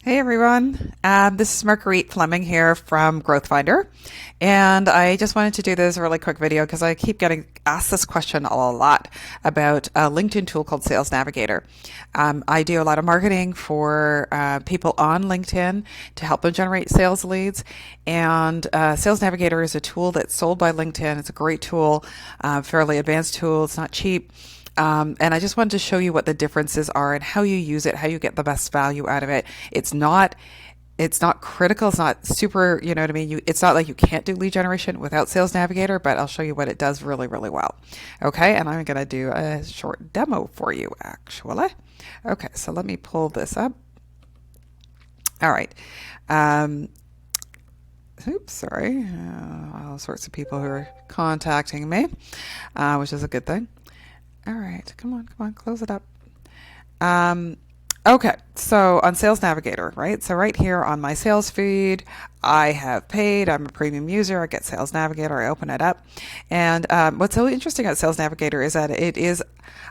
Hey everyone, this is Marguerite Fleming here from Growth Finder, and I just wanted to do this really quick video because I keep getting asked this question a lot about a LinkedIn tool called Sales Navigator. I do a lot of marketing for people on LinkedIn to help them generate sales leads, and Sales Navigator is a tool that's sold by LinkedIn. It's a great tool, fairly advanced tool. It's not cheap. And I just wanted to show you what the differences are and how you use it, how you get the best value out of it. It's not critical. It's not super, you know what I mean? It's not like you can't do lead generation without Sales Navigator, but I'll show you what it does really, really well. Okay. And I'm going to do a short demo for you actually. Okay. So let me pull this up. All right. Oops, sorry. All sorts of people who are contacting me, which is a good thing. All right, come on, close it up. Okay, so on Sales Navigator, right? So right here on my sales feed, I have paid. I'm a premium user. I get Sales Navigator. I open it up. And what's so interesting about Sales Navigator is that it is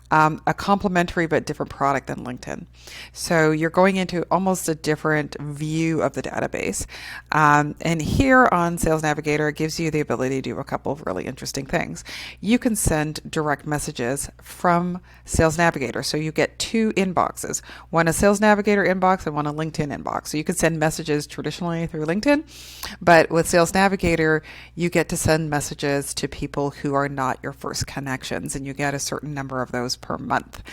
a complementary but different product than LinkedIn. So you're going into almost a different view of the database. And here on Sales Navigator, it gives you the ability to do a couple of really interesting things. You can send direct messages from Sales Navigator. So you get two inboxes, one a Sales Navigator inbox and one a LinkedIn inbox. So you can send messages traditionally through LinkedIn, but with Sales Navigator, you get to send messages to people who are not your first connections, and you get a certain number of those per month,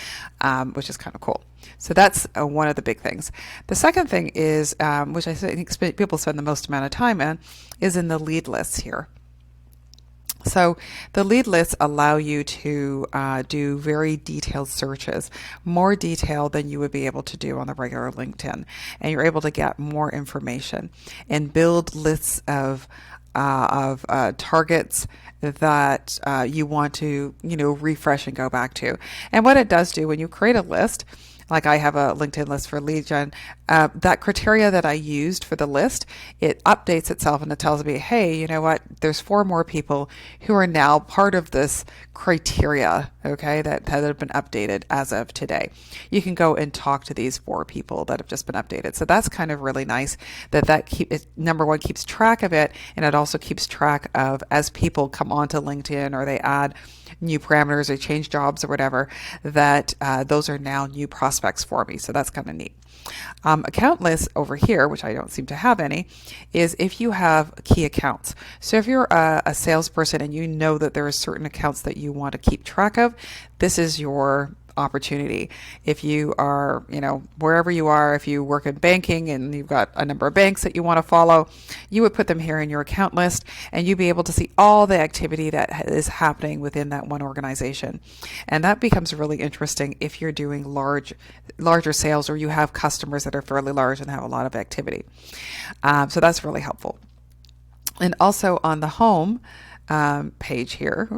which is kind of cool. So that's one of the big things. The second thing is, which I think people spend the most amount of time in, is in the lead lists here. So the lead lists allow you to do very detailed searches, more detailed than you would be able to do on the regular LinkedIn. And you're able to get more information and build lists of targets that you want to, refresh and go back to. And what it does do when you create a list, like I have a LinkedIn list for lead gen, that criteria that I used for the list, it updates itself and it tells me, hey, you know what, there's 4 more people who are now part of this criteria, okay, that have been updated as of today. You can go and talk to these 4 people that have just been updated. So that's kind of really nice number one, keeps track of it, and it also keeps track of as people come onto LinkedIn or they add new parameters or change jobs or whatever, that those are now new prospects for me. So that's kind of neat. Account lists over here, which I don't seem to have any, is if you have key accounts. So if you're a salesperson and you know that there are certain accounts that you want to keep track of, this is your opportunity. If you are, wherever you are, if you work in banking and you've got a number of banks that you want to follow, you would put them here in your account list and you'd be able to see all the activity that is happening within that one organization. And that becomes really interesting if you're doing larger sales or you have customers that are fairly large and have a lot of activity. So that's really helpful. And also on the home page here,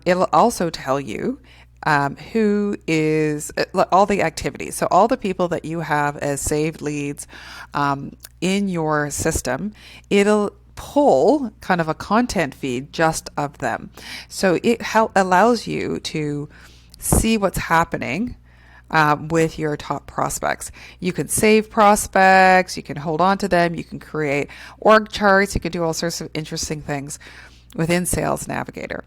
it'll also tell you who is all the activities. So all the people that you have as saved leads in your system, it'll pull kind of a content feed just of them. So it allows you to see what's happening with your top prospects. You can save prospects, you can hold on to them, you can create org charts, you can do all sorts of interesting things within Sales Navigator.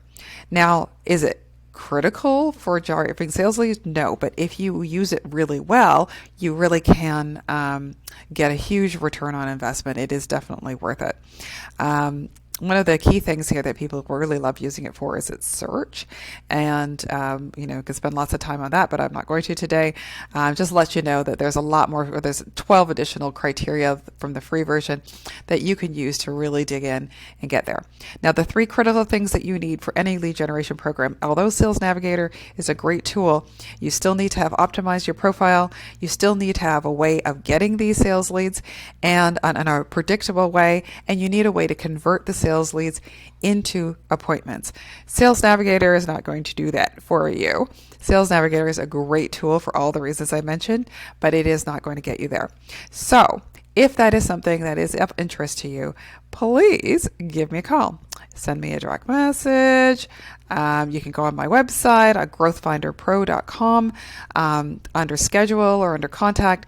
Now, is it critical for driving sales leads? No, but if you use it really well, you really can get a huge return on investment. It is definitely worth it. One of the key things here that people really love using it for is its search, and could spend lots of time on that, but I'm not going to today. Just to let you know that there's a lot more. There's 12 additional criteria from the free version that you can use to really dig in and get there. Now, the 3 critical things that you need for any lead generation program, although Sales Navigator is a great tool, you still need to have optimized your profile. You still need to have a way of getting these sales leads and in a predictable way, and you need a way to convert the sales leads into appointments. Sales Navigator is not going to do that for you. Sales Navigator is a great tool for all the reasons I mentioned, but it is not going to get you there. So if that is something that is of interest to you, please give me a call. Send me a direct message. You can go on my website at growthfinderpro.com under schedule or under contact